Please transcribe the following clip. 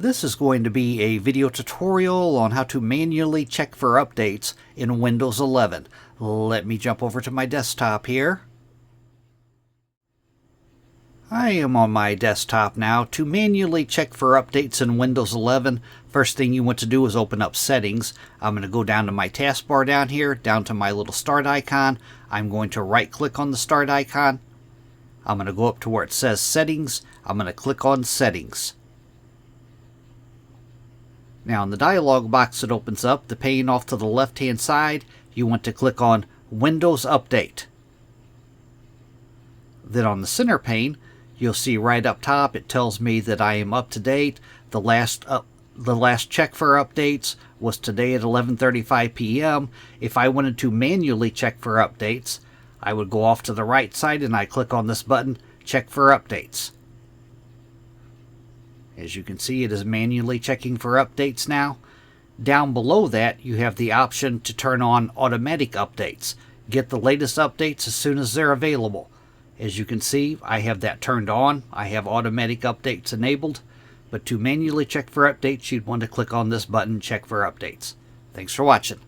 This is going to be a video tutorial on how to manually check for updates in Windows 11. Let me jump over to my desktop here. I am on my desktop now. To manually check for updates in Windows 11, first thing you want to do is open up Settings. I'm going to go down to my taskbar down here, down to my little start icon. I'm going to right click on the start icon. I'm going to go up to where it says Settings. I'm going to click on Settings. Now in the dialog box that opens up, the pane off to the left hand side, you want to click on Windows Update. Then on the center pane, you'll see right up top it tells me that I am up to date. The last check for updates was today at 11:35 p.m. If I wanted to manually check for updates, I would go off to the right side and I click on this button, Check for Updates. As you can see, it is manually checking for updates now. Down below that, you have the option to turn on automatic updates. Get the latest updates as soon as they're available. As you can see, I have that turned on. I have automatic updates enabled. But to manually check for updates, you'd want to click on this button, Check for Updates. Thanks for watching.